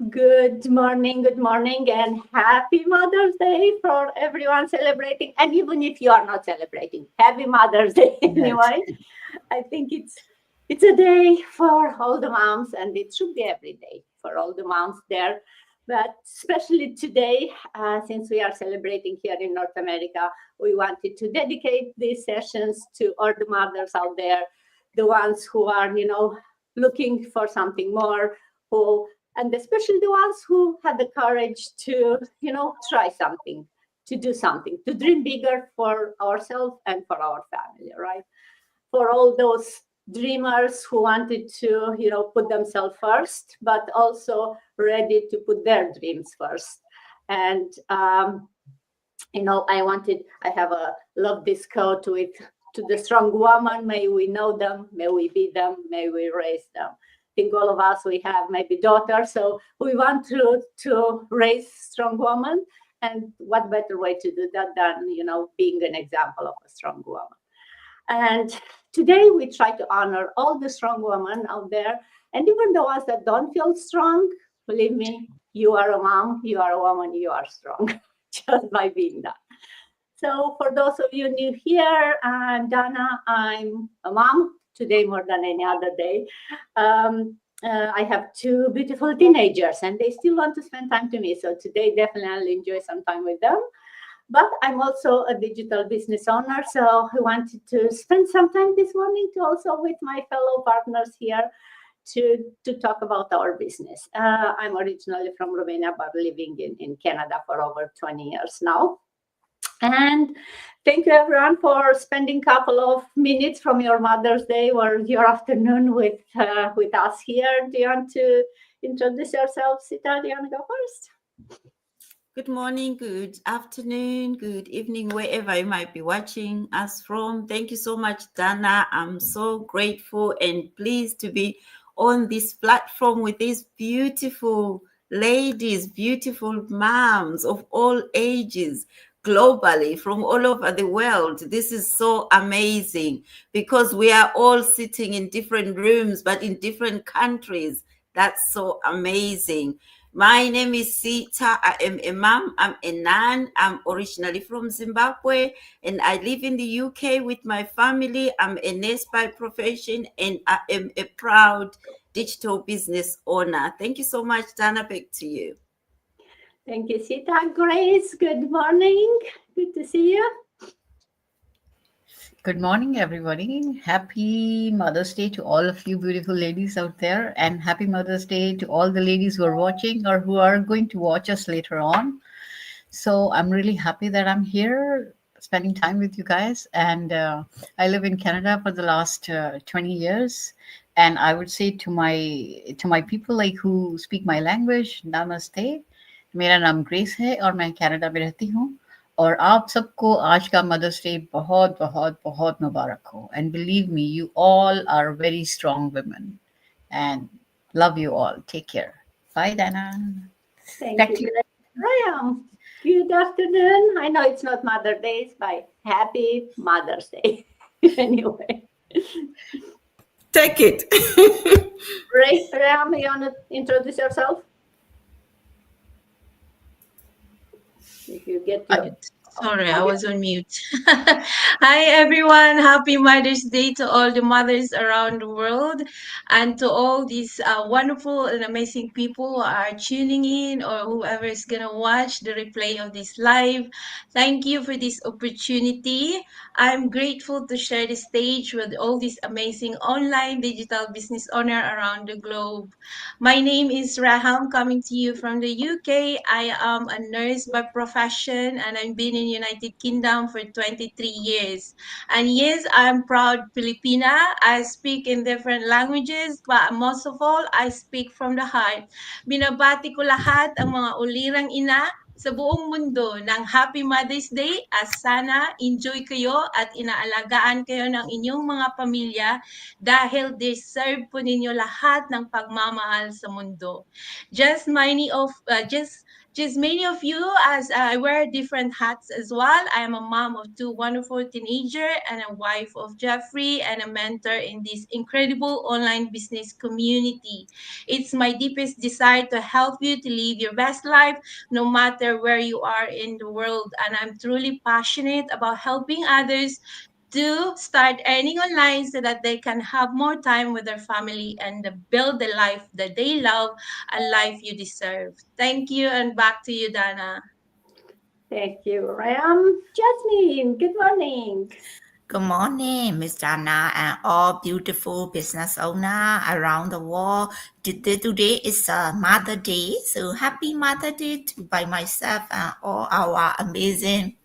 Good morning, and happy Mother's Day for everyone celebrating. And even if you are not celebrating, happy Mother's Day Yes. anyway. I think it's a day for all the moms, and it should be every day for all the moms there. But especially today, since we are celebrating here in North America, we wanted to dedicate these sessions to all the mothers out there, the ones who are, looking for something more, who and especially the ones who had the courage to, try something, to do something, to dream bigger for ourselves and for our family, right? For all those dreamers who wanted to, put themselves first, but also ready to put their dreams first. And I have a love this quote with to the strong woman, may we know them, may we be them, may we raise them. I think all of us, we have maybe daughters, so we want to raise strong woman. And what better way to do that than, being an example of a strong woman. And today we try to honor all the strong women out there. And even the ones that don't feel strong, believe me, you are a mom, you are a woman, you are strong just by being that. So for those of you new here, I'm Dana. I'm a mom today more than any other day. I have two beautiful teenagers and they still want to spend time to me. So today definitely I'll enjoy some time with them. But I'm also a digital business owner, so I wanted to spend some time this morning to also with my fellow partners here to talk about our business. I'm originally from Romania, but living in Canada for over 20 years now. And thank you everyone for spending a couple of minutes from your Mother's Day or your afternoon with us here. Do you want to introduce yourself, Sita? Do you want to go first? Good morning, good afternoon, good evening, wherever you might be watching us from. Thank you so much, Dana. I'm so grateful and pleased to be on this platform with these beautiful ladies, beautiful moms of all ages, globally, from all over the world. This is so amazing because we are all sitting in different rooms, but in different countries. That's so amazing. My name is Sita. I am a mom. I'm a nan. I'm originally from Zimbabwe and I live in the UK with my family. I'm a nurse by profession and I am a proud digital business owner. Thank you so much, Dana. Back to you. Thank you, Sita. Grace, good morning. Good to see you. Good morning, everybody. Happy Mother's Day to all of you beautiful ladies out there, and happy Mother's Day to all the ladies who are watching or who are going to watch us later on. So, I'm really happy that I'm here spending time with you guys. And I live in Canada for the last 20 years. And I would say to my people like who speak my language, Namaste. मेरा नाम grace है और मैं Canada में रहती हूँ और आप सबको आज का मदर्स डे बहुत बहुत बहुत मुबारक हो and believe me you all are very strong women and love you all take care bye Dana. Thank you. Ryan, good afternoon. I know it's not Mother's Day, but happy Mother's Day anyway. Take it. Ryan, you want to introduce yourself? If you get your Sorry, I was on mute. Hi, everyone. Happy Mother's Day to all the mothers around the world and to all these wonderful and amazing people who are tuning in or whoever is going to watch the replay of this live. Thank you for this opportunity. I'm grateful to share the stage with all these amazing online digital business owner around the globe. My name is Raham, coming to you from the UK. I am a nurse by profession and I've been in United Kingdom for 23 years. And yes, I'm proud Filipina. I speak in different languages, but most of all, I speak from the heart. Binabati ko lahat ang mga ulirang ina sa buong mundo ng Happy Mother's Day at sana enjoy kayo at inaalagaan kayo ng inyong mga pamilya dahil deserve po ninyo lahat ng pagmamahal sa mundo. Just just many of you, as I wear different hats as well. I am a mom of two wonderful teenagers and a wife of Jeffrey and a mentor in this incredible online business community. It's my deepest desire to help you to live your best life no matter where you are in the world. And I'm truly passionate about helping others to start earning online so that they can have more time with their family and build the life that they love, a life you deserve. Thank you, and back to you, Dana. Thank you, Ram. Jasmine, good morning. Good morning, Miss Dana, and all beautiful business owner around the world. Today is Mother Day, so happy Mother Day to by myself and all our amazing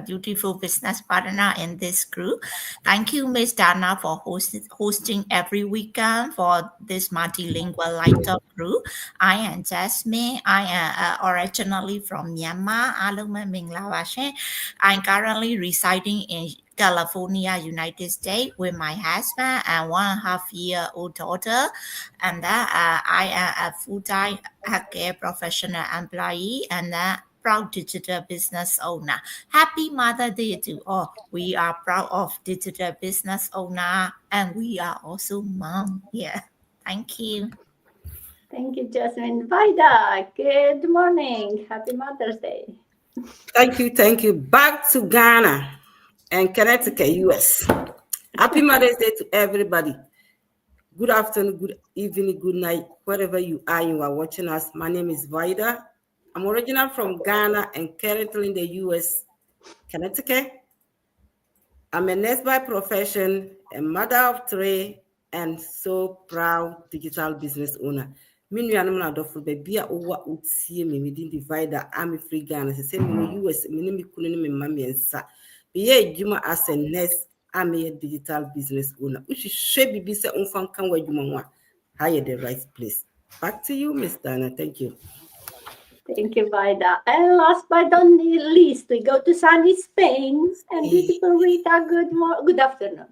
beautiful business partner in this group. Thank you, Miss Dana, for hosting every weekend for this multilingual lighter group. I am Jasmine. I am originally from Myanmar. I'm currently residing in California, United States, with my husband and 1.5-year-old daughter. And I am a full-time healthcare professional employee and proud digital business owner. Happy Mother Day to all. We are proud of digital business owner and we are also mom. Yeah. Thank you. Thank you, Jasmine. Vida, good morning. Happy Mother's Day. Thank you. Back to Ghana and Connecticut, US. Happy Mother's Day to everybody. Good afternoon, good evening, good night, wherever you are watching us. My name is Vida. I'm original from Ghana and currently in the US, Connecticut. I'm a nurse by profession, a mother of 3, and so proud digital business owner. Me I'm not for baby or would see me within divider. I'm free Ghana. Say me US, me couldn't me mammy and sa. Be Juma as a nurse. I'm a digital business owner. Which should be say on can where you want. Hire the right place. Back to you, Miss Dana. Thank you. Thank you, Vida. And last but not least, we go to sunny Spain and beautiful Rita. Good afternoon.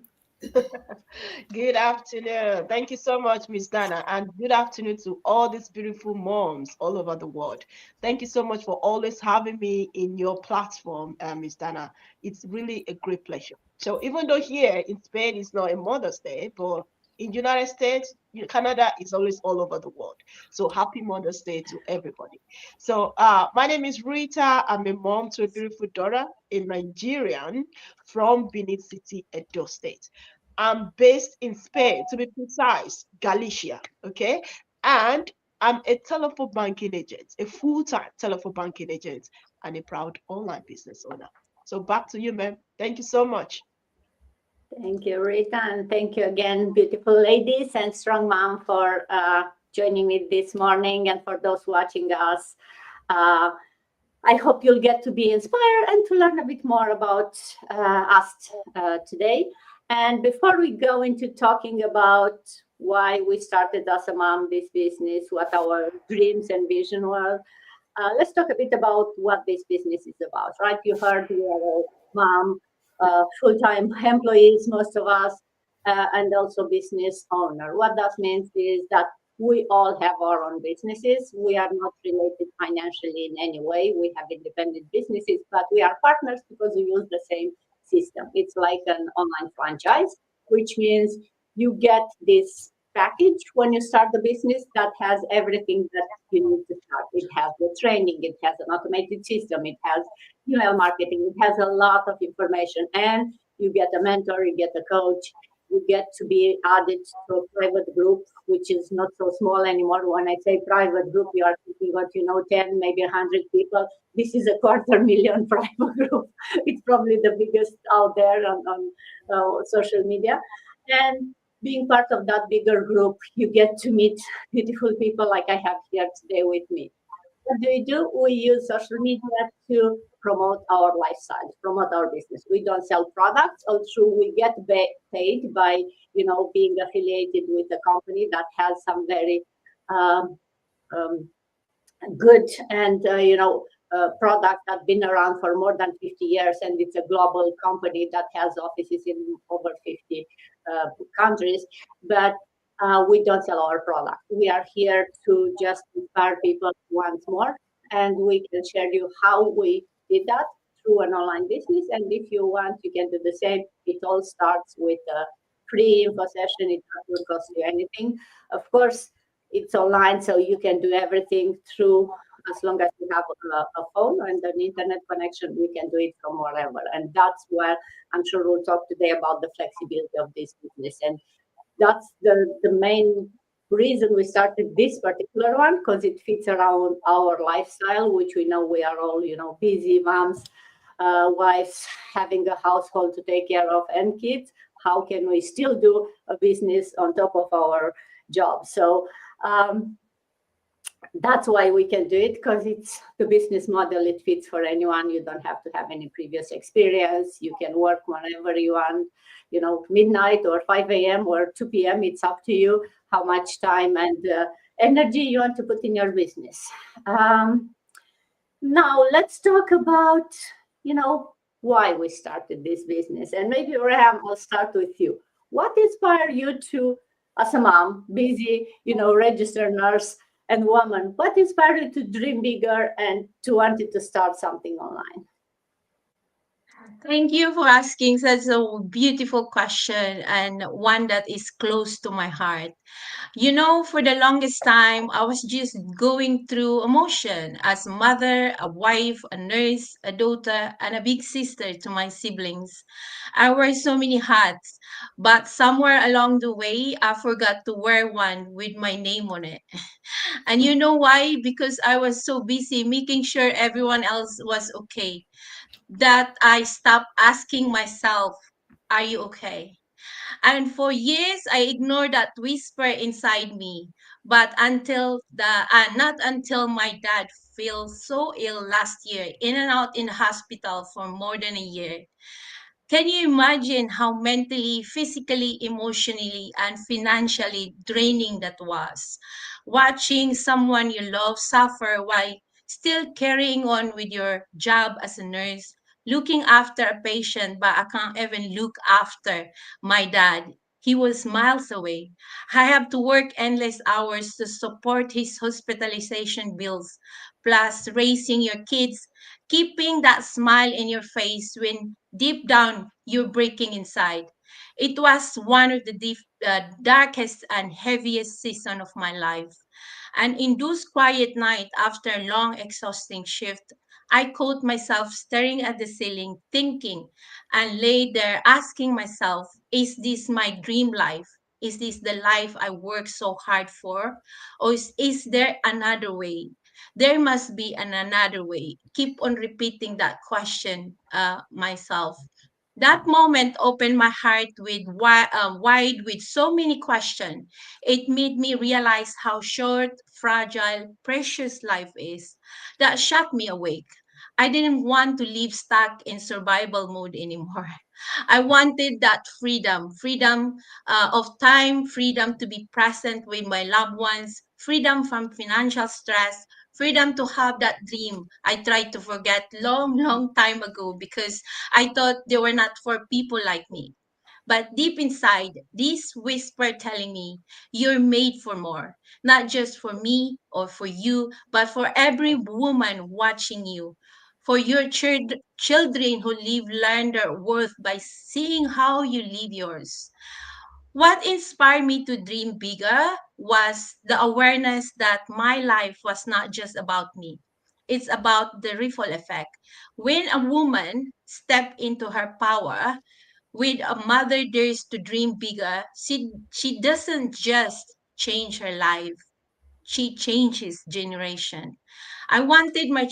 Good afternoon. Thank you so much, Miss Dana, and good afternoon to all these beautiful moms all over the world. Thank you so much for always having me in your platform, Miss Dana. It's really a great pleasure. So even though here in Spain it's not a Mother's Day, but in United States, Canada is always all over the world. So happy Mother's Day to everybody. So my name is Rita. I'm a mom to a beautiful daughter, a Nigerian from Benin City, Edo State. I'm based in Spain, to be precise, Galicia, okay? And I'm a telephone banking agent, a full-time telephone banking agent, and a proud online business owner. So back to you, ma'am. Thank you so much. Thank you, Rita, and thank you again, beautiful ladies and strong mom, for joining me this morning, and for those watching us. I hope you'll get to be inspired and to learn a bit more about us today. And before we go into talking about why we started as a mom this business, what our dreams and vision were, let's talk a bit about what this business is about, right? You heard we are a mom, full-time employees, most of us, and also business owner. What that means is that we all have our own businesses. We are not related financially in any way. We have independent businesses, but we are partners because we use the same system. It's like an online franchise, which means you get this package when you start the business that has everything that you need to start. It has the training, it has an automated system, it has email marketing, it has a lot of information, and you get a mentor, you get a coach, you get to be added to a private group, which is not so small anymore. When I say private group, you are thinking about, 10, maybe 100 people. This is a 250,000 private group. It's probably the biggest out there on social media. And being part of that bigger group, you get to meet beautiful people like I have here today with me. What do? We use social media to promote our lifestyle, promote our business. We don't sell products, although we get paid by, being affiliated with a company that has some very good and, product that's been around for more than 50 years, and it's a global company that has offices in over 50 countries. But we don't sell our product. We are here to just inspire people once more and we can share you how we did that through an online business. And if you want, you can do the same. It all starts with a free info session. It doesn't cost you anything. Of course, it's online, so you can do everything through, as long as you have a phone and an internet connection, we can do it from wherever. And that's where I'm sure we'll talk today about the flexibility of this business. And that's the main reason we started this particular one, because it fits around our lifestyle, which we know we are all, busy moms, wives, having a household to take care of and kids. How can we still do a business on top of our job? So that's why we can do it, because it's the business model. It fits for anyone. You don't have to have any previous experience. You can work whenever you want, midnight or 5 a.m. or 2 p.m. It's up to you how much time and energy you want to put in your business. Now let's talk about, why we started this business. And maybe, Raham, I'll start with you. What inspired you to, as a mom, busy, registered nurse and woman, what inspired you to dream bigger and to wanted to start something online? Thank you for asking such a beautiful question and one that is close to my heart. For the longest time, I was just going through emotion as a mother, a wife, a nurse, a daughter, and a big sister to my siblings. I wear so many hats, but somewhere along the way, I forgot to wear one with my name on it. And you know why? Because I was so busy making sure everyone else was okay that I stopped asking myself, are you okay? And for years, I ignored that whisper inside me. But not until my dad fell so ill last year, in and out in the hospital for more than a year. Can you imagine how mentally, physically, emotionally, and financially draining that was? Watching someone you love suffer while still carrying on with your job as a nurse, looking after a patient, but I can't even look after my dad. He was miles away. I have to work endless hours to support his hospitalization bills, plus raising your kids, keeping that smile in your face when deep down you're breaking inside. It was one of the darkest and heaviest season of my life. And in those quiet nights after a long, exhausting shift, I caught myself staring at the ceiling, thinking, and lay there asking myself, is this my dream life? Is this the life I work so hard for? Or is there another way? There must be another way. Keep on repeating that question myself. That moment opened my heart wide with so many questions. It made me realize how short, fragile, precious life is. That shocked me awake. I didn't want to live stuck in survival mode anymore. I wanted that freedom of time, freedom to be present with my loved ones, freedom from financial stress, freedom to have that dream I tried to forget long, long time ago because I thought they were not for people like me. But deep inside, this whisper telling me, you're made for more, not just for me or for you, but for every woman watching you. For your children who learn their worth by seeing how you live yours. What inspired me to dream bigger was the awareness that my life was not just about me. It's about the ripple effect. When a woman steps into her power, with a mother dares to dream bigger, she doesn't just change her life, she changes generation. I wanted my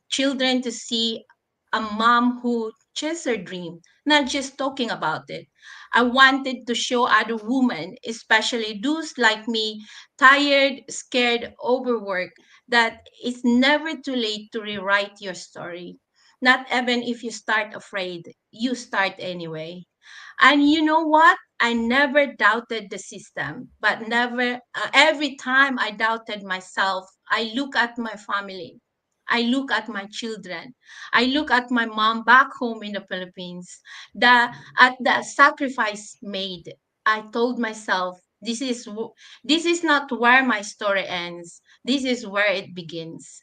children to see a mom who chased her dream, not just talking about it. I wanted to show other women, especially those like me, tired, scared, overworked, that it's never too late to rewrite your story. Not even if you start afraid, you start anyway. And you know what? I never doubted the system, but every time I doubted myself, I look at my family. I look at my children. I look at my mom back home in the Philippines. At the sacrifice made, I told myself, this is not where my story ends. This is where it begins.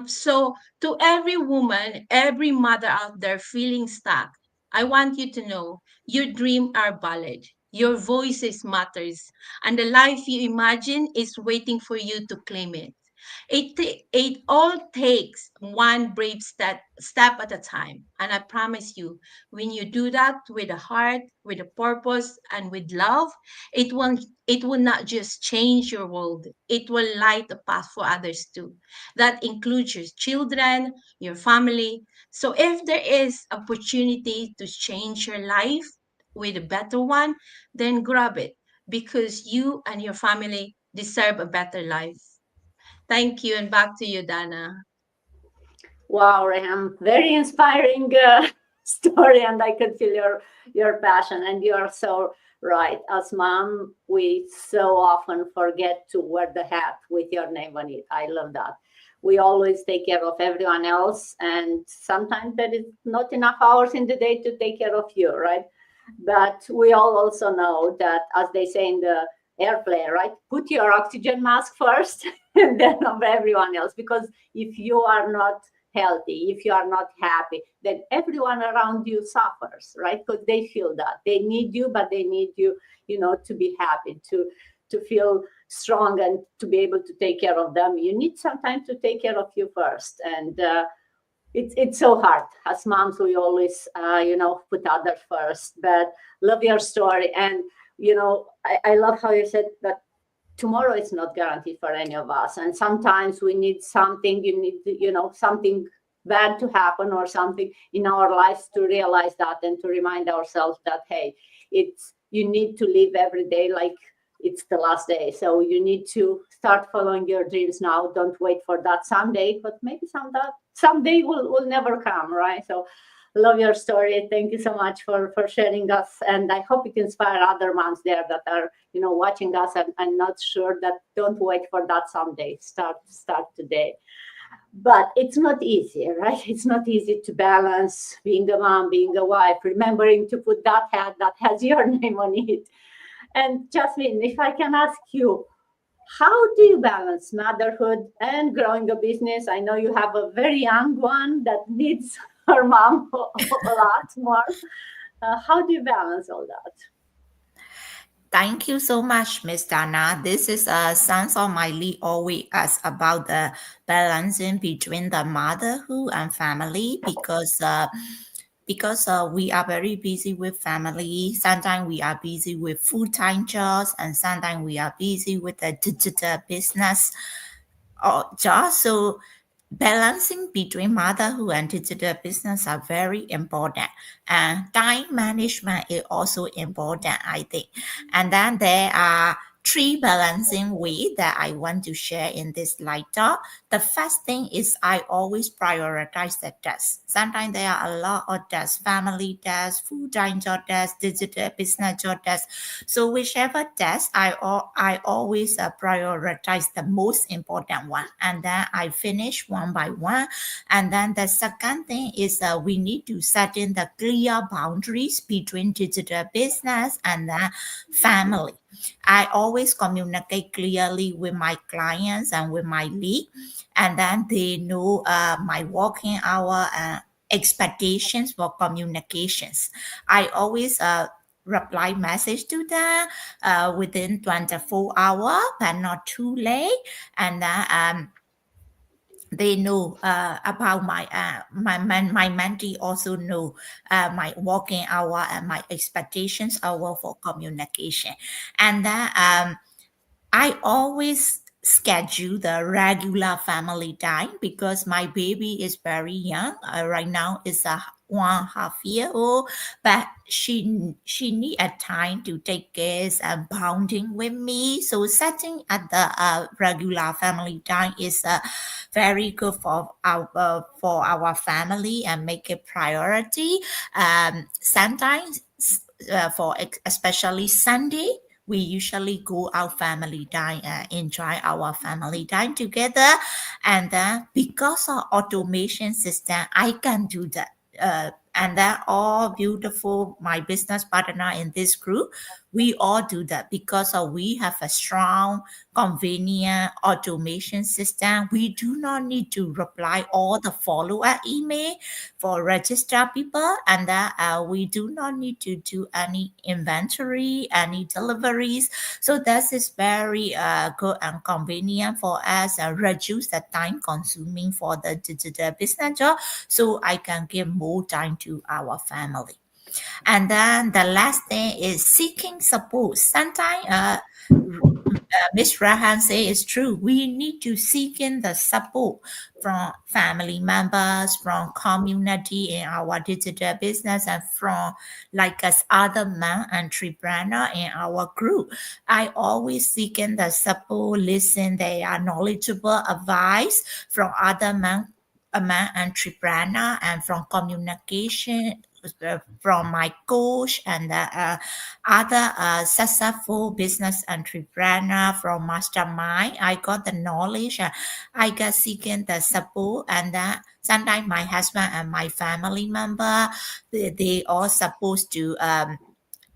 So to every woman, every mother out there feeling stuck, I want you to know your dreams are valid. Your voices matters, and the life you imagine is waiting for you to claim it. It all takes one brave step at a time. And I promise you, when you do that with a heart, with a purpose, and with love, it will not just change your world. It will light a path for others too. That includes your children, your family. So if there is opportunity to change your life with a better one, then grab it because you and your family deserve a better life. Thank you, and back to you, Dana. Wow, Rehan, very inspiring story, and I can feel your passion. And you are so right. As mom, we so often forget to wear the hat with your name on it. I love that. We always take care of everyone else, and sometimes there is not enough hours in the day to take care of you, right? But we all also know that, as they say in the airplane, right? Put your oxygen mask first, and then of everyone else, because if you are not healthy, if you are not happy, then everyone around you suffers, right? Because they feel that they need you, but they need you, to be happy, to feel strong, and to be able to take care of them. You need sometimes to take care of you first, and it's so hard. As moms, we always put others first. But love your story, and I love how you said that tomorrow is not guaranteed for any of us, and sometimes we need something, something bad to happen, or something in our lives, to realize that, and to remind ourselves that, hey, it's you need to live every day like it's the last day. So you need to start following your dreams now. Don't wait for that someday, but maybe someday will never come, right? So love your story. Thank you so much for sharing us, and I hope it inspire other moms there that are watching us, and not sure, that don't wait for that someday. Start today. But it's not easy, right? It's not easy to balance being a mom, being a wife, remembering to put that hat that has your name on it. And Jasmine, if I can ask you, how do you balance motherhood and growing a business? I know you have a very young one that needs her mom a lot more. How do you balance all that? Thank you so much, Miss Dana. This is sounds on my lead always as about the balancing between the motherhood and family because we are very busy with family. Sometimes we are busy with full-time jobs, and sometimes we are busy with the digital business or jobs. So balancing between motherhood and digital business are very important, and time management is also important, I think. And then there are three balancing ways that I want to share in this light talk. The first thing is I always prioritize the tasks. Sometimes there are a lot of tasks: family tasks, full-time job tasks, digital business job tasks. So whichever task I always prioritize the most important one, and then I finish one by one. And then the second thing is we need to set in the clear boundaries between digital business and the family. I always communicate clearly with my clients and with my lead, and then they know my working hour and expectations for communications. I always reply message to them within 24 hours, but not too late. And then they know about my mentee also know my working hour and my expectations hour for communication. And then I always schedule the regular family time because my baby is very young. Right now is a 1.5 year old, but she need a time to take care and bonding with me. So setting at the regular family time is very good for our family and make it priority. Sometimes for especially Sunday, we usually go out family time and enjoy our family time together. And then because of automation system, I can do that. And then all beautiful, my business partner in this group, we all do that because we have a strong convenient automation system. We do not need to reply all the follow-up email for register people, and we do not need to do any inventory, any deliveries. So this is very good and convenient for us, reduce the time consuming for the digital business job, so I can give more time to our family. And then the last thing is seeking support. Sometimes Ms. Rahan say it's true. We need to seek in the support from family members, from community in our digital business, and from like us other men entrepreneur in our group. I always seek in the support, listen. They are knowledgeable advice from other men, a man entrepreneur, and from communication from my coach and other successful business entrepreneur from mastermind. I got the knowledge. I got seeking the support, and sometimes my husband and my family member, they all supposed to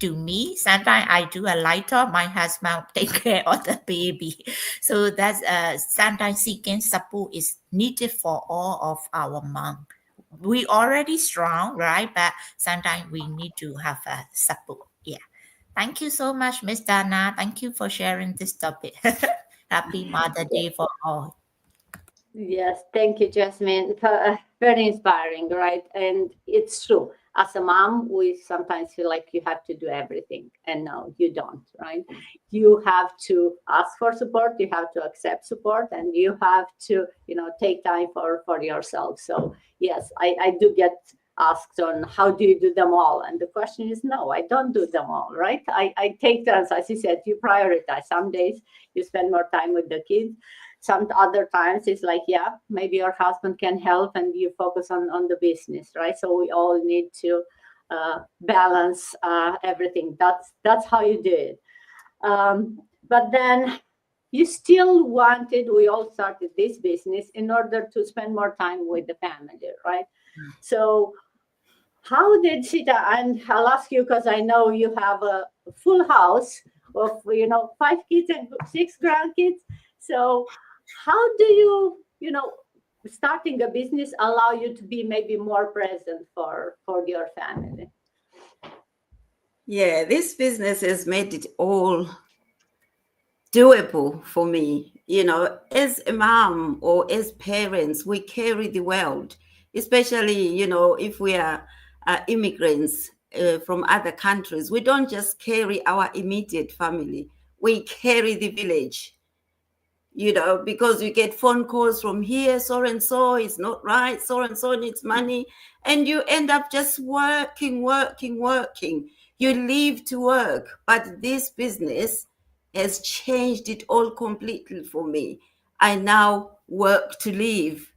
me. Sometimes I do a lighter, my husband take care of the baby. So that's sometimes seeking support is needed for all of our mom. We already strong, right? But sometimes we need to have a support. Yeah. Thank you so much, Miss Dana. Thank you for sharing this topic. Happy Mother Day for all. Yes, thank you, Jasmine. Very inspiring, right? And it's true. As a mom, we sometimes feel like you have to do everything, and no, you don't, right? You have to ask for support, you have to accept support, and you have to, take time for yourself. So yes, I do get asked on how do you do them all, and the question is no, I don't do them all, right? I take turns, as you said, you prioritize. Some days you spend more time with the kids. Some other times it's like, yeah, maybe your husband can help and you focus on the business, right? So we all need to balance everything. That's how you do it. But then you still wanted, we all started this business in order to spend more time with the family, right? So how did Sita, and I'll ask you because I know you have a full house of 5 kids and 6 grandkids. So how do starting a business allow you to be maybe more present for your family? Yeah, this business has made it all doable for me. As a mom or as parents, we carry the world, especially, if we are immigrants from other countries. We don't just carry our immediate family, we carry the village. Because we get phone calls from here, so and so is not right, so and so needs money, and you end up just working. You live to work. But this business has changed it all completely for me. I now work to live,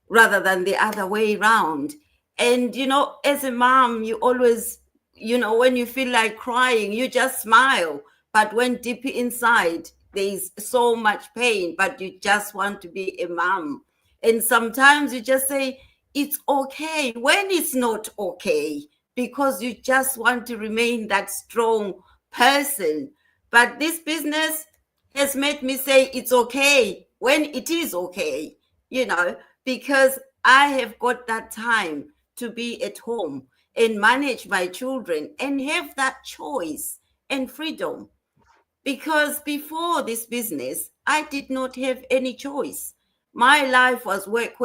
rather than the other way around. And, as a mom, you always, when you feel like crying, you just smile. But when deep inside, there's so much pain, but you just want to be a mom. And sometimes you just say, it's okay when it's not okay, because you just want to remain that strong person. But this business has made me say it's okay when it is okay, because I have got that time to be at home and manage my children and have that choice and freedom. Because before this business, I did not have any choice. My life was work,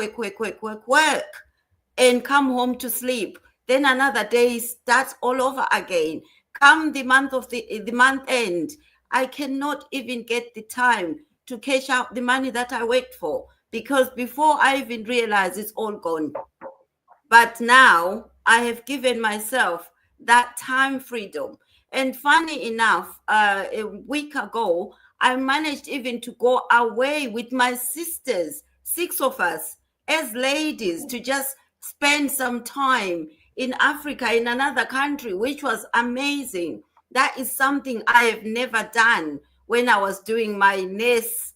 and come home to sleep. Then another day starts all over again. Come the month end, I cannot even get the time to cash out the money that I worked for, because before I even realize it's all gone. But now I have given myself that time freedom. And funny enough, a week ago, I managed even to go away with my sisters, 6 of us, as ladies, to just spend some time in Africa, in another country, which was amazing. That is something I have never done when I was doing my nurse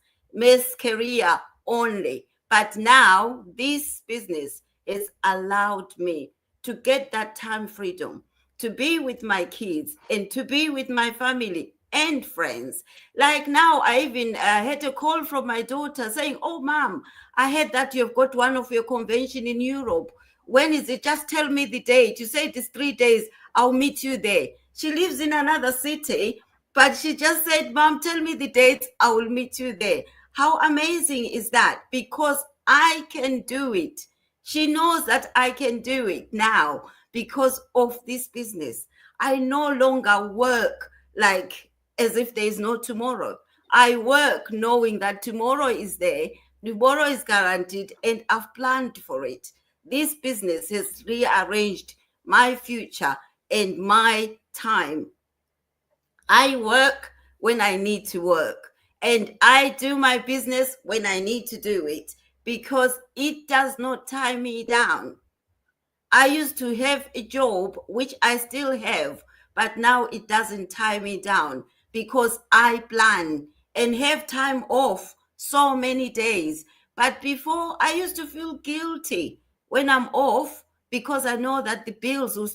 career only. But now this business has allowed me to get that time freedom, to be with my kids and to be with my family and friends. Like now, I even had a call from my daughter saying, "Oh, mom, I heard that you've got one of your convention in Europe. When is it? Just tell me the date. You say it is 3 days. I'll meet you there." She lives in another city, but she just said, "Mom, tell me the date. I will meet you there." How amazing is that? Because I can do it. She knows that I can do it now because of this business. I no longer work like as if there is no tomorrow. I work knowing that tomorrow is there, tomorrow is guaranteed, and I've planned for it. This business has rearranged my future and my time. I work when I need to work, and I do my business when I need to do it because it does not tie me down. I used to have a job, which I still have, but now it doesn't tie me down because I plan and have time off so many days. But before, I used to feel guilty when I'm off because I know that the bills will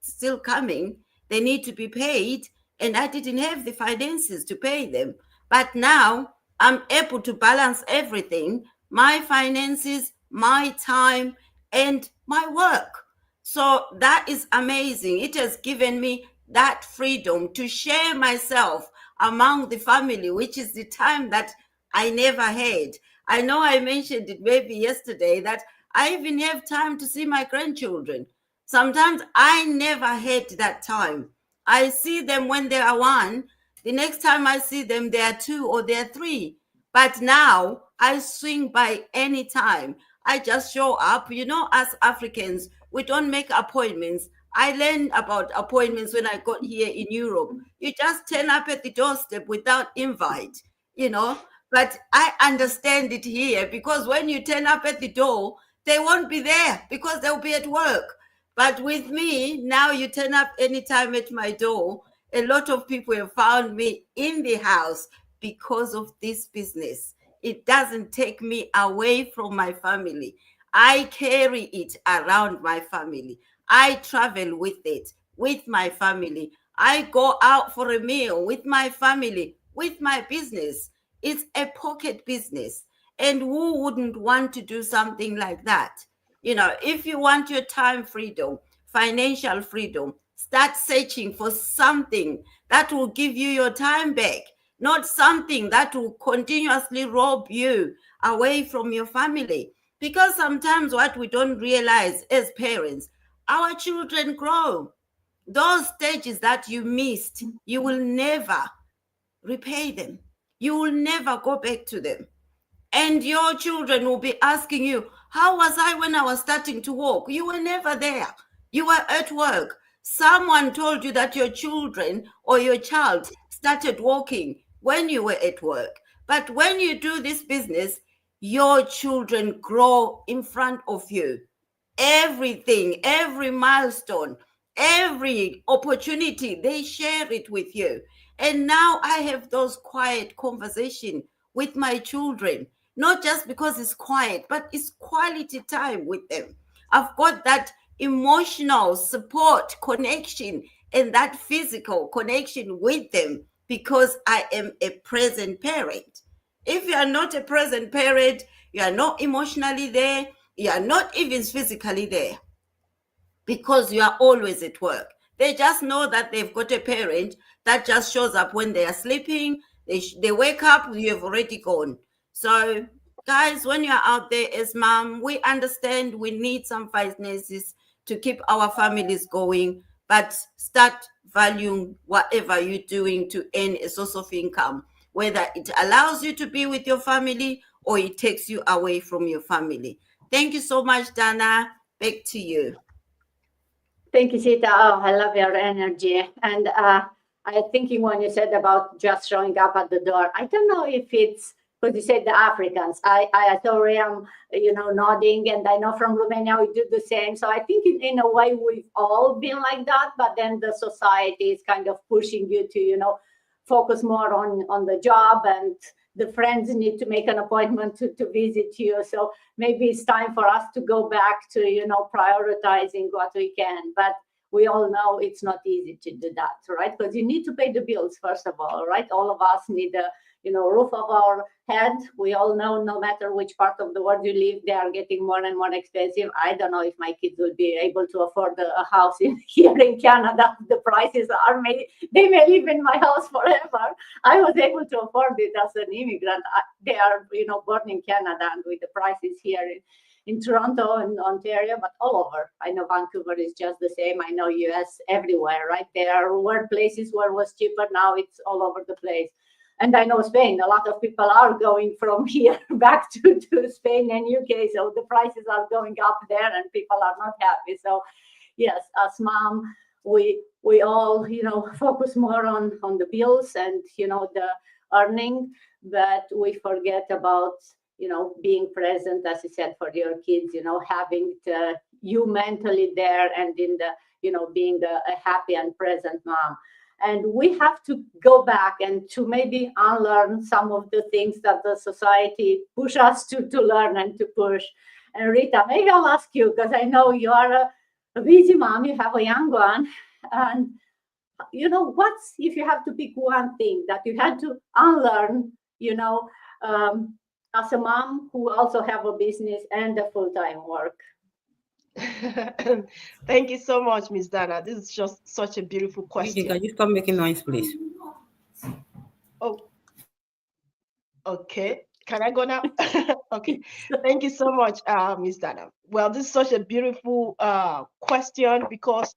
still coming. They need to be paid, and I didn't have the finances to pay them. But now I'm able to balance everything, my finances, my time, and my work. So that is amazing. It has given me that freedom to share myself among the family, which is the time that I never had. I know I mentioned it maybe yesterday that I even have time to see my grandchildren. Sometimes I never had that time. I see them when they are 1. The next time I see them, they are 2 or they are 3. But now I swing by any time. I just show up. You know, as Africans, we don't make appointments. I learned about appointments when I got here in Europe. You just turn up at the doorstep without invite, you know. But I understand it here because when you turn up at the door, they won't be there because they'll be at work. But with me, now you turn up anytime at my door. A lot of people have found me in the house because of this business. It doesn't take me away from my family. I carry it around my family. I travel with it, with my family. I go out for a meal with my family, with my business. It's a pocket business. And who wouldn't want to do something like that? You know, if you want your time freedom, financial freedom, start searching for something that will give you your time back, not something that will continuously rob you away from your family. Because sometimes what we don't realize as parents, our children grow. Those stages that you missed, you will never repay them. You will never go back to them. And your children will be asking you, how was I when I was starting to walk? You were never there. You were at work. Someone told you that your children or your child started walking when you were at work. But when you do this business, your children grow in front of you. Everything, every milestone, every opportunity, they share it with you. And now I have those quiet conversations with my children, not just because it's quiet, but it's quality time with them. I've got that emotional support connection and that physical connection with them because I am a present parent. If you are not a present parent, you are not emotionally there, you are not even physically there because you are always at work. They just know that they've got a parent that just shows up when they are sleeping. They wake up, you have already gone. So, guys, when you're out there as mom, we understand we need some finances to keep our families going, but start valuing whatever you're doing to earn a source of income, whether it allows you to be with your family or it takes you away from your family. Thank you so much, Dana. Back to you. Thank you, Sita. Oh, I love your energy. And I'm thinking when you said about just showing up at the door, I don't know if it's because you said the Africans. I saw Riam, nodding, and I know from Romania we do the same. So I think in a way we've all been like that, but then the society is kind of pushing you to, focus more on the job, and the friends need to make an appointment to visit you. So maybe it's time for us to go back to, prioritizing what we can. But we all know it's not easy to do that, right? Because you need to pay the bills, first of all, right? All of us need a roof of our head. We all know no matter which part of the world you live, they are getting more and more expensive. I don't know if my kids will be able to afford a house here in Canada. The prices are, they may live in my house forever. I was able to afford it as an immigrant. They are, born in Canada, and with the prices here in Toronto and Ontario, but all over. I know Vancouver is just the same. I know US everywhere, right? There were places where it was cheaper. Now it's all over the place. And I know Spain, a lot of people are going from here back to Spain and UK. So the prices are going up there and people are not happy. So yes, as mom, we all, focus more on the bills and, the earning, but we forget about, being present, as you said, for your kids, having you mentally there and in the, being a happy and present mom. And we have to go back and to maybe unlearn some of the things that the society push us to learn and to push. And Rita, maybe I'll ask you, because I know you are a busy mom, you have a young one. And, what's, if you have to pick one thing that you had to unlearn, as a mom who also have a business and a full-time work? Thank you so much, Miss Dana. This is just such a beautiful question. Can you stop making noise, please? Oh, okay. Can I go now? Okay. Thank you so much, Miss Dana. Well, this is such a beautiful question because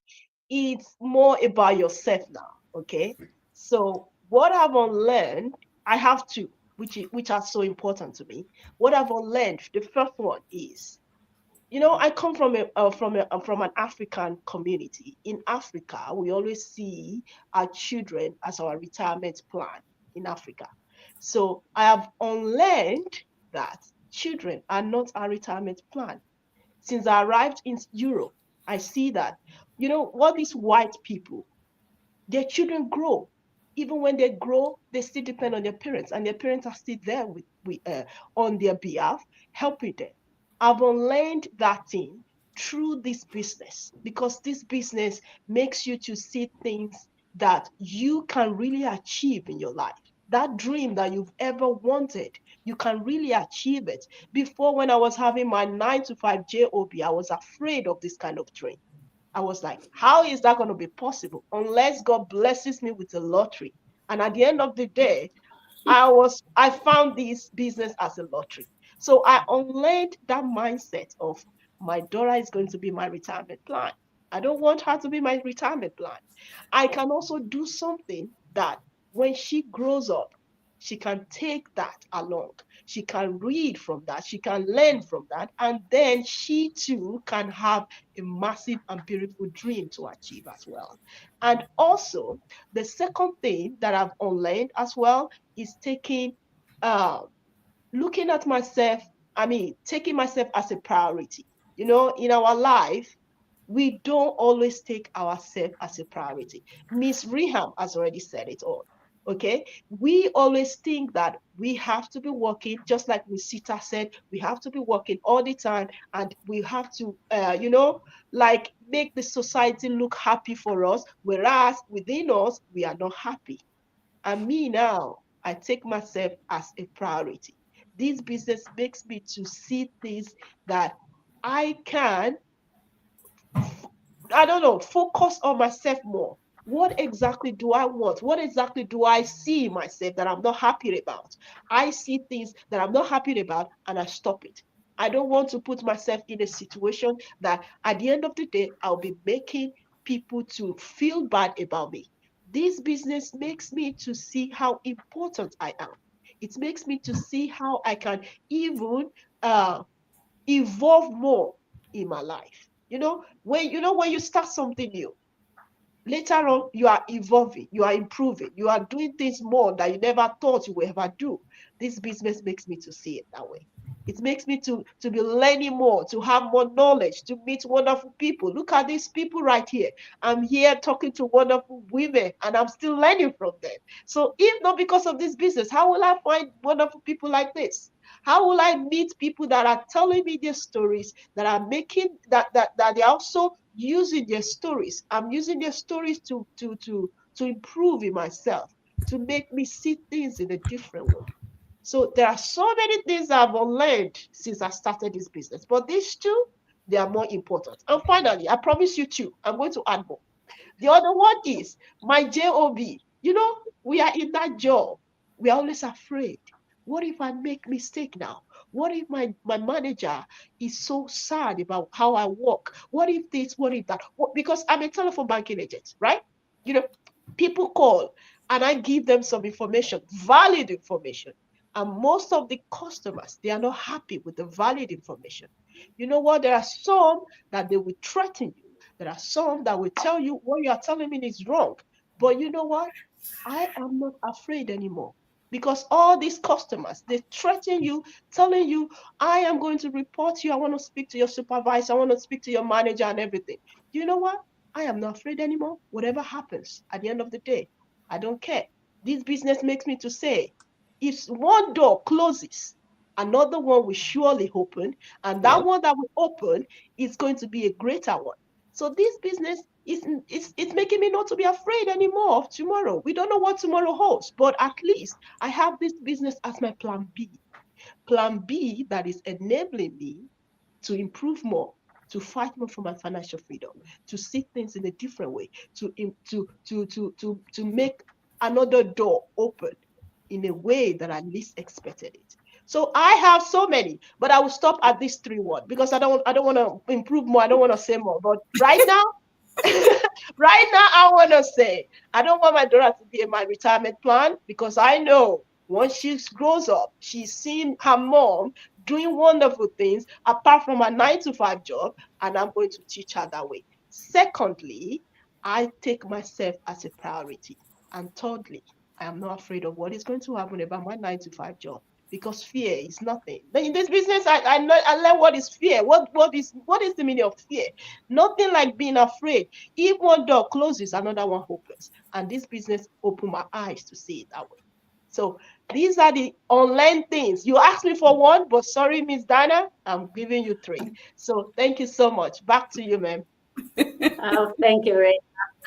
it's more about yourself now. Okay. So what I've unlearned, I have two, which are so important to me. What I've unlearned, the first one is, I come from an African community. In Africa, we always see our children as our retirement plan in Africa. So I have unlearned that children are not our retirement plan. Since I arrived in Europe, I see that, what these white people, their children grow. Even when they grow, they still depend on their parents, and their parents are still there on their behalf, helping them. I've unlearned that thing through this business, because this business makes you to see things that you can really achieve in your life. That dream that you've ever wanted, you can really achieve it. Before, when I was having my 9-to-5 job, I was afraid of this kind of dream. I was like, how is that going to be possible unless God blesses me with a lottery? And at the end of the day, I found this business as a lottery. So I unlearned that mindset of my daughter is going to be my retirement plan. I don't want her to be my retirement plan. I can also do something that when she grows up, she can take that along. She can read from that. She can learn from that. And then she too can have a massive and beautiful dream to achieve as well. And also, the second thing that I've unlearned as well is looking at myself, taking myself as a priority. In our life, we don't always take ourselves as a priority. Miss Reham has already said it all. Okay, we always think that we have to be working, just like Miss Sita said, we have to be working all the time, and we have to, make the society look happy for us, whereas within us, we are not happy. And me now, I take myself as a priority. This business makes me to see things that I can, focus on myself more. What exactly do I want? What exactly do I see myself that I'm not happy about? I see things that I'm not happy about and I stop it. I don't want to put myself in a situation that at the end of the day, I'll be making people to feel bad about me. This business makes me to see how important I am. It makes me to see how I can even evolve more in my life. When you start something new, later on you are evolving, you are improving, you are doing things more that you never thought you would ever do. This business makes me to see it that way. It makes me to be learning more, to have more knowledge, to meet wonderful people. Look at these people right here. I'm here talking to wonderful women and I'm still learning from them. So if not because of this business, how will I find wonderful people like this? How will I meet people that are telling me their stories, that are making that they're also using their stories? I'm using their stories to improve in myself, to make me see things in a different way. So there are so many things I've learned since I started this business, but these two, they are more important. And finally, I promise you two, I'm going to add more. The other one is my job. You know, we are in that job. We are always afraid. What if I make mistake now? What if my manager is so sad about how I work? What if this? What if that? Because I'm a telephone banking agent, right? You know, people call and I give them some information, valid information. And most of the customers, they are not happy with the valid information. You know what? There are some that they will threaten you. There are some that will tell you what you are telling me is wrong. But you know what? I am not afraid anymore because all these customers, they threaten you, telling you, I am going to report you. I want to speak to your supervisor. I want to speak to your manager and everything. You know what? I am not afraid anymore. Whatever happens at the end of the day, I don't care. This business makes me to say, if one door closes, another one will surely open. And that one that will open is going to be a greater one. So this business it's making me not to be afraid anymore of tomorrow. We don't know what tomorrow holds, but at least I have this business as my plan B. Plan B that is enabling me to improve more, to fight more for my financial freedom, to see things in a different way, to make another door open in a way that I least expected it. So I have so many, but I will stop at this 3 1 because I don't want to improve more. I don't want to say more. But right now, right now, I want to say I don't want my daughter to be in my retirement plan because I know once she grows up, she's seen her mom doing wonderful things apart from a 9 to 5 job, and I'm going to teach her that way. Secondly, I take myself as a priority. And thirdly, I am not afraid of what is going to happen about my 9 to 5 job because fear is nothing. But in this business, I learn what is fear. What is the meaning of fear? Nothing like being afraid. If one door closes, another one opens. And this business opened my eyes to see it that way. So these are the online things. You asked me for one, but sorry, Miss Dana, I'm giving you 3. So thank you so much. Back to you, ma'am. Oh, thank you, Ray.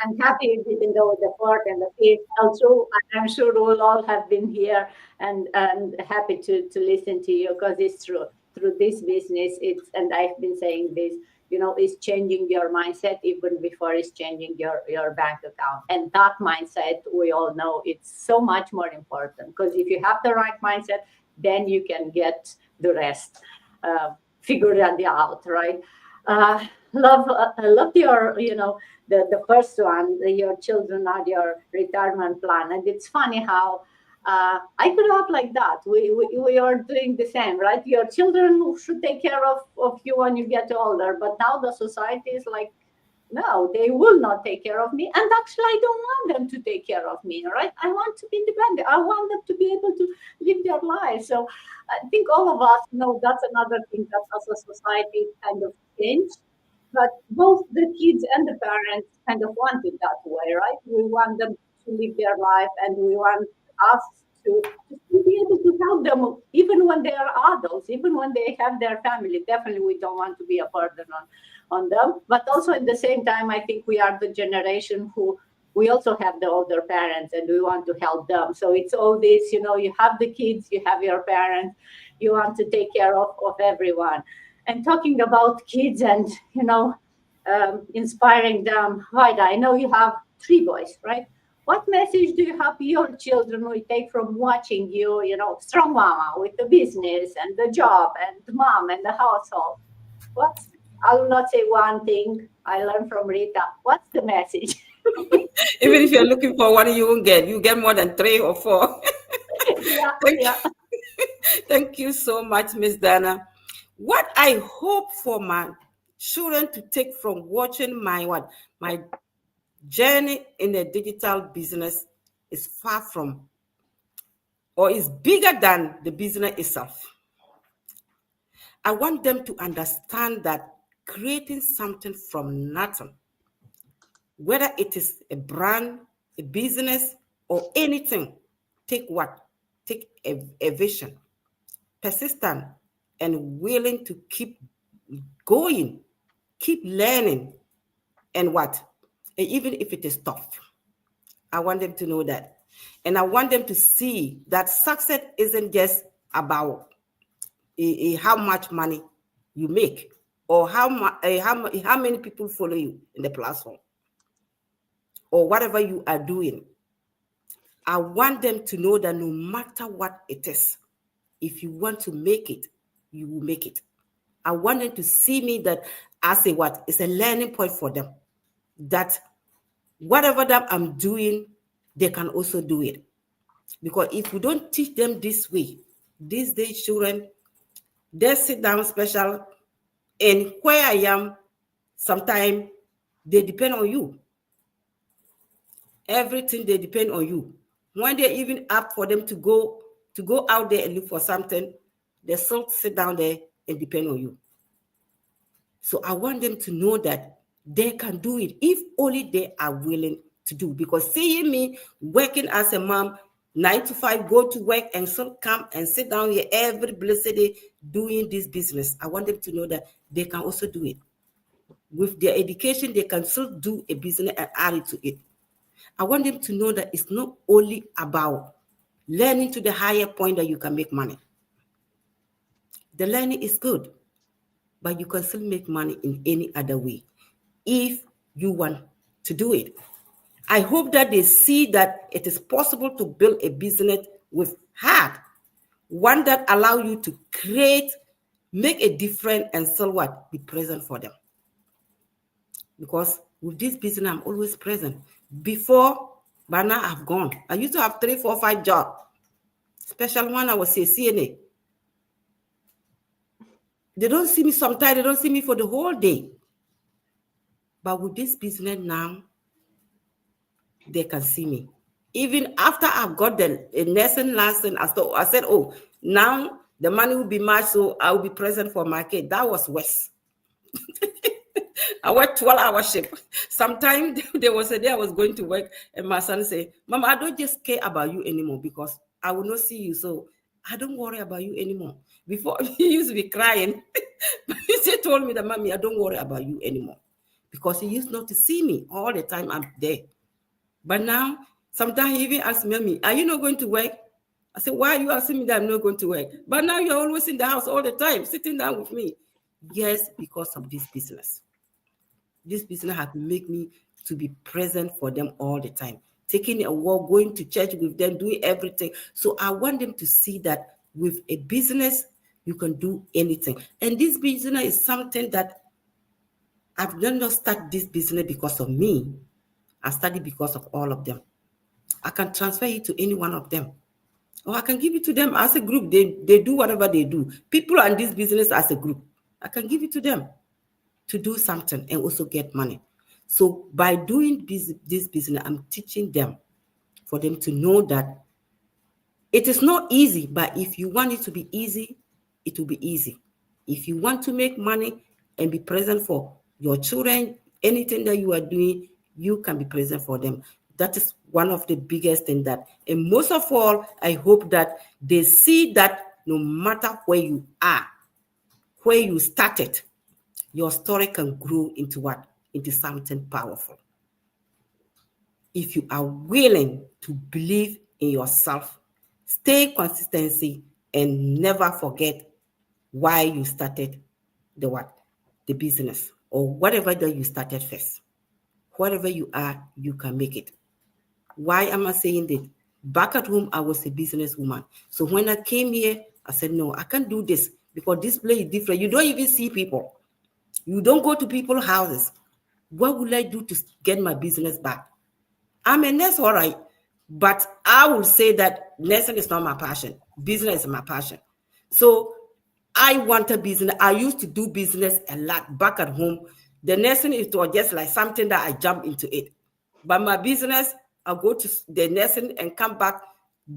I'm happy you didn't know the fourth and the fifth. Also, I'm sure we'll all have been here and happy to listen to you because it's true. Through this business, it's and I've been saying this, it's changing your mindset even before it's changing your bank account. And that mindset, we all know it's so much more important because if you have the right mindset, then you can get the rest figured out, right? I love your, the first one, your children are your retirement plan. And it's funny how I grew up like that. We are doing the same, right? Your children should take care of you when you get older. But now the society is like, no, they will not take care of me. And actually, I don't want them to take care of me, right? I want to be independent. I want them to be able to live their lives. So I think all of us know that's another thing that as a society kind of changed. But both the kids and the parents kind of want it that way, right? We want them to live their life and we want us to be able to help them even when they are adults, even when they have their family. Definitely we don't want to be a burden on them. But also at the same time, I think we are the generation who we also have the older parents and we want to help them. So it's all this, you have the kids, you have your parents, you want to take care of everyone. And talking about kids and, inspiring them, Vida, I know you have 3 boys, right? What message do you have your children will take from watching you, strong mama with the business and the job and the mom and the household? I will not say one thing I learned from Rita. What's the message? Even if you're looking for one, you get more than 3 or 4. Yeah. Thank you so much, Miss Dana. What I hope for my children to take from watching my journey in the digital business is far from or is bigger than the business itself. I want them to understand that creating something from nothing, whether it is a brand, a business, or anything, take a vision. persistent, and willing to keep going, keep learning, and what? And even if it is tough, I want them to know that. And I want them to see that success isn't just about how much money you make or how many people follow you in the platform or whatever you are doing. I want them to know that no matter what it is, if you want to make it, you will make it. I want them to see me that as a what? It's a learning point for them. That whatever that I'm doing, they can also do it. Because if we don't teach them this way, these days children, they sit down special, and where I am, sometimes they depend on you. Everything they depend on you. When they even up for them to go out there and look for something, they still sit down there and depend on you. So I want them to know that they can do it if only they are willing to do. Because seeing me working as a mom, 9 to 5, go to work and still come and sit down here every blessed day doing this business, I want them to know that they can also do it. With their education, they can still do a business and add it to it. I want them to know that it's not only about learning to the higher point that you can make money. The learning is good, but you can still make money in any other way if you want to do it. I hope that they see that it is possible to build a business with heart, one that allows you to create, make a difference, and still what? Be present for them. Because with this business, I'm always present. Before, but now I've gone. I used to have 3, 4, 5 jobs. Special one, I was a CNA. They don't see me sometimes, they don't see me for the whole day. But with this business now, they can see me. Even after I've got the nursing license, I said, oh, now the money will be much, so I will be present for my kid. That was worse. I worked 12-hour shift. Sometimes there was a day I was going to work and my son said, Mama, I don't just care about you anymore because I will not see you. So I don't worry about you anymore. Before he used to be crying. But he told me that, Mommy, I don't worry about you anymore. Because he used not to see me all the time I'm there. But now, sometimes he even asks me, are you not going to work? I said, why are you asking me that I'm not going to work? But now you're always in the house all the time, sitting down with me. Yes, because of this business. This business has made me to be present for them all the time, taking a walk, going to church with them, doing everything. So I want them to see that with a business, you can do anything. And this business is something that I've not started this business because of me. I studied because of all of them. I can transfer it to any one of them. Or I can give it to them as a group. They do whatever they do. People are in this business as a group. I can give it to them to do something and also get money. So by doing this business, I'm teaching them for them to know that it is not easy, but if you want it to be easy, it will be easy. If you want to make money and be present for your children, anything that you are doing, you can be present for them. That is one of the biggest things that, and most of all, I hope that they see that no matter where you are, where you started, your story can grow into what? Into something powerful. If you are willing to believe in yourself, stay consistency, and never forget why you started the what? The business or whatever that you started first. Whatever you are, you can make it. Why am I saying that? Back at home, I was a businesswoman. So when I came here, I said, no, I can't do this because this place is different. You don't even see people. You don't go to people's houses. What will I do to get my business back? I'm a nurse, all right, but I would say that nursing is not my passion. Business is my passion. So I want a business. I used to do business a lot back at home. The nursing, it was just like something that I jump into it. But my business, I go to the nursing and come back,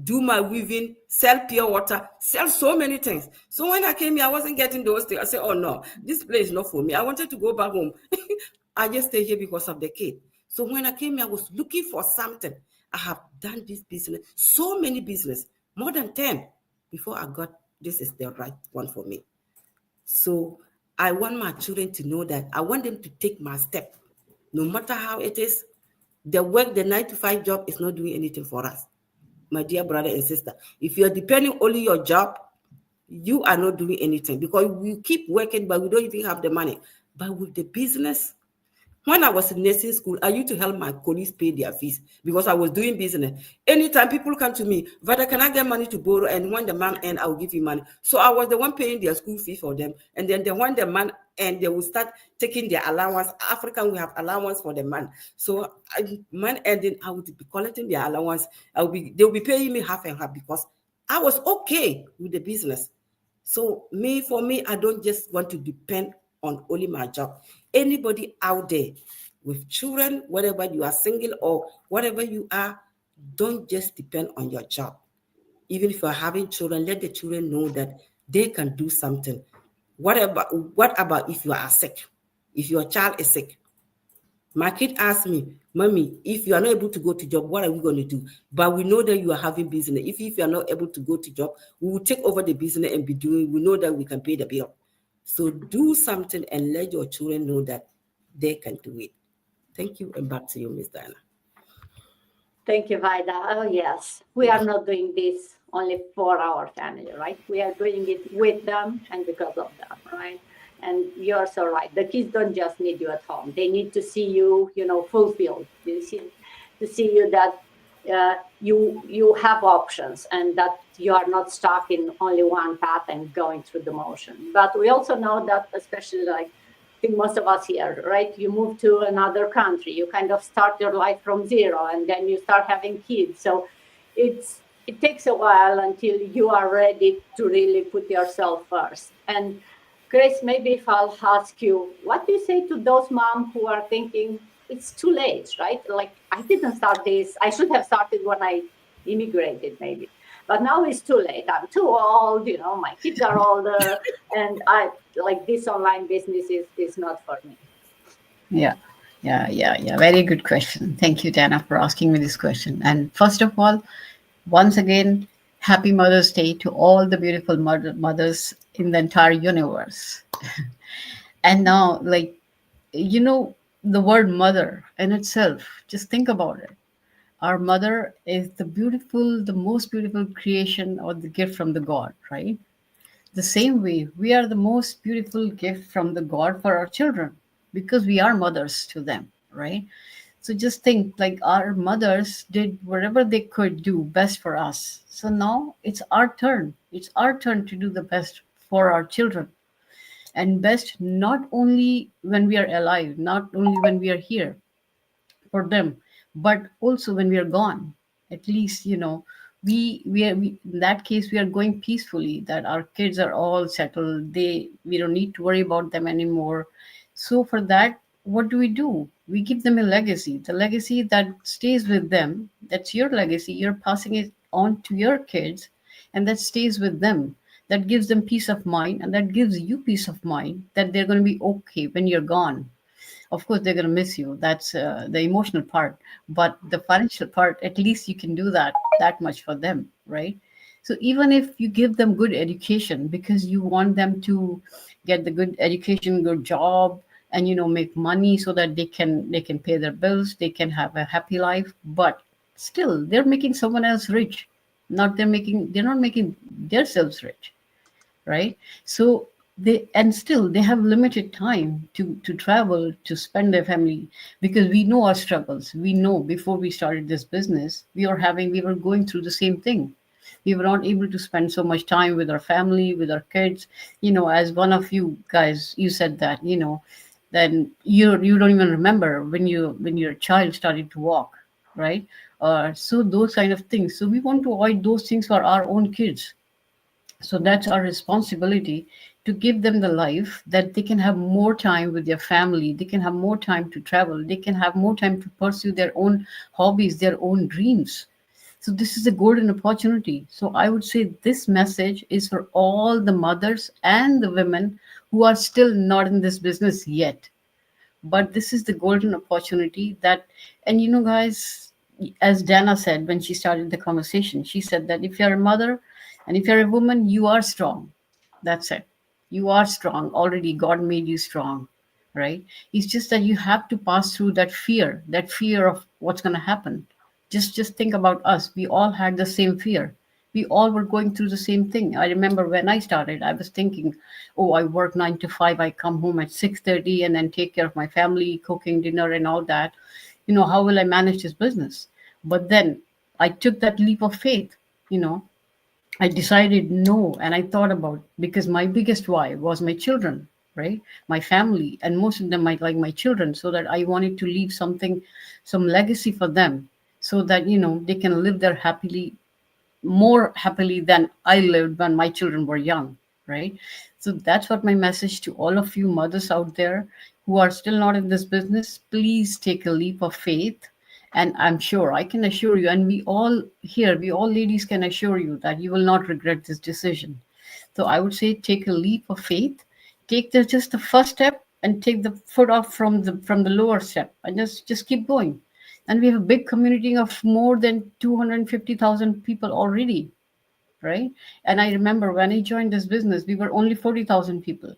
do my weaving, sell pure water, sell so many things. So when I came here, I wasn't getting those things. I said, oh no, this place is not for me. I wanted to go back home. I just stayed here because of the kid. So when I came here, I was looking for something. I have done this business, so many business, more than 10, before I got this is the right one for me. So I want my children to know that. I want them to take my step. No matter how it is, the 9-to-5 job is not doing anything for us. My dear brother and sister, if you're depending only your job, you are not doing anything, because we keep working, but we don't even have the money. But with the business, when I was in nursing school, I used to help my colleagues pay their fees because I was doing business. Anytime people come to me, Vada, can I get money to borrow? And when the man end, I will give you money. So I was the one paying their school fee for them. And then when the man end, they will start taking their allowance. African, we have allowance for the man. So man ending, I would be collecting their allowance. They will be paying me half and half because I was okay with the business. So for me, I don't just want to depend on only my job. Anybody out there with children, whether you are single or whatever you are, don't just depend on your job. Even if you're having children, let the children know that they can do something. What about if you are sick? If your child is sick? My kid asked me, Mommy, if you are not able to go to job, what are we going to do? But we know that you are having business. If you are not able to go to job, we will take over the business and be doing. We know that we can pay the bill. So do something and let your children know that they can do it. Thank you, and back to you, Ms. Diana. Thank you, Vida. Oh, yes. We are not doing this only for our family, right? We are doing it with them and because of them, right? And you're so right. The kids don't just need you at home. They need to see you, fulfilled. To see you that you have options and that you are not stuck in only one path and going through the motion. But we also know that, especially I think most of us here, right? You move to another country, you kind of start your life from zero, and then you start having kids. So it takes a while until you are ready to really put yourself first. And Grace, maybe if I'll ask you, what do you say to those moms who are thinking it's too late, right? Like, I didn't start this. I should have started when I immigrated, maybe. But now it's too late. I'm too old, my kids are older, and I like this online business is not for me. Yeah. Very good question. Thank you, Dana, for asking me this question. And first of all, once again, happy Mother's Day to all the beautiful mothers in the entire universe. And now, the word mother in itself, just think about it. Our mother is the most beautiful creation or the gift from the God, right? The same way, we are the most beautiful gift from the God for our children because we are mothers to them, right? So just think, like, our mothers did whatever they could do best for us. So now it's our turn. It's our turn to do the best for our children. And best not only when we are alive, not only when we are here for them, but also when we are gone. At least, in that case, we are going peacefully, that our kids are all settled. We don't need to worry about them anymore. So for that, what do? We give them a legacy, the legacy that stays with them. That's your legacy. You're passing it on to your kids, and that stays with them. That gives them peace of mind, and that gives you peace of mind that they're going to be okay when you're gone. Of course, they're going to miss you. That's the emotional part. But the financial part, at least you can do that much for them, right? So even if you give them good education because you want them to get the good education, good job, and make money so that they can pay their bills, they can have a happy life, but still they're making someone else rich. They're not making themselves rich, right? So they have limited time to travel, to spend their family, because we know our struggles. We know before we started this business, we were going through the same thing. We were not able to spend so much time with our family, with our kids. As one of you guys, you said that, then you don't even remember when your child started to walk, right? So those kind of things. So we want to avoid those things for our own kids. So that's our responsibility, to give them the life that they can have more time with their family. They can have more time to travel. They can have more time to pursue their own hobbies, their own dreams. So this is a golden opportunity. So I would say this message is for all the mothers and the women who are still not in this business yet. But this is the golden opportunity and guys, as Dana said when she started the conversation, she said that if you're a mother, And if you're a woman, you are strong. That's it. You are strong. Already God made you strong, right? It's just that you have to pass through that fear of what's going to happen. Just think about us. We all had the same fear. We all were going through the same thing. I remember when I started, I was thinking, oh, I work 9 to 5. I come home at 6:30 and then take care of my family, cooking dinner and all that. How will I manage this business? But then I took that leap of faith. you know I decided no, and I thought about, because my biggest why was my children, right? My family, and most of them like my children, so that I wanted to leave something, some legacy for them, so that they can live there happily, more happily than I lived when my children were young, right? So that's what my message to all of you mothers out there who are still not in this business. Please take a leap of faith. And I'm sure, I can assure you, and we all ladies can assure you that you will not regret this decision. So I would say take a leap of faith, take just the first step, and take the foot off from the lower step, and just keep going. And we have a big community of more than 250,000 people already, right? And I remember when I joined this business, we were only 40,000 people.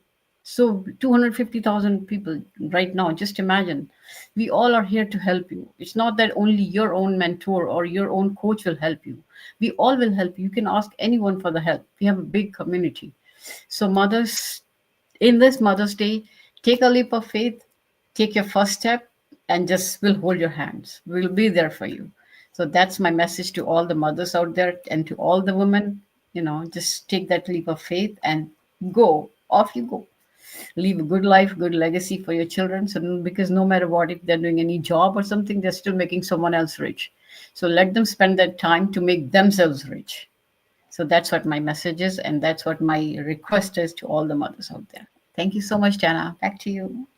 So 250,000 people right now, just imagine. We all are here to help you. It's not that only your own mentor or your own coach will help you. We all will help you. You can ask anyone for the help. We have a big community. So mothers, in this Mother's Day, take a leap of faith, take your first step, and just we'll hold your hands. We'll be there for you. So that's my message to all the mothers out there and to all the women. Just take that leap of faith and go. Off you go. Leave a good life, good legacy for your children. So because no matter what, if they're doing any job or something, they're still making someone else rich. So let them spend that time to make themselves rich. So that's what my message is, and that's what my request is to all the mothers out there. Thank you so much, Jana. Back to you.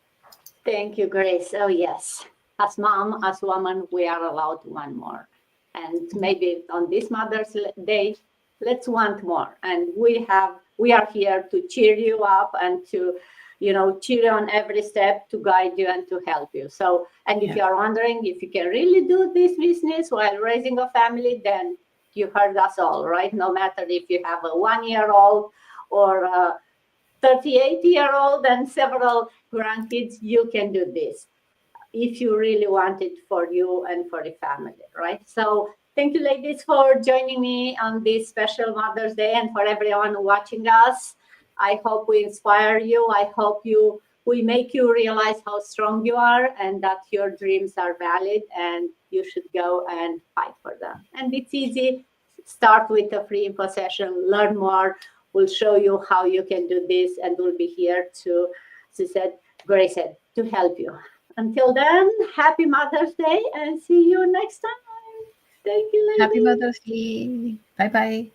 Thank you, Grace. Oh, yes. As mom, as woman, we are allowed one more. And maybe on this Mother's Day, let's want more. And we are here to cheer you up and to, cheer you on every step, to guide you and to help you. So, and if you're wondering if you can really do this business while raising a family, then you heard us all, right? No matter if you have a 1-year-old or a 38-year-old and several grandkids, you can do this if you really want it for you and for the family, right? So thank you, ladies, for joining me on this special Mother's Day, and for everyone watching us. I hope we inspire you. I hope we make you realize how strong you are and that your dreams are valid and you should go and fight for them. And it's easy. Start with a free info session, learn more. We'll show you how you can do this, and we'll be here to, Grace said, to help you. Until then, happy Mother's Day, and see you next time. Thank you, ladies. Happy Mother's Day. Bye-bye.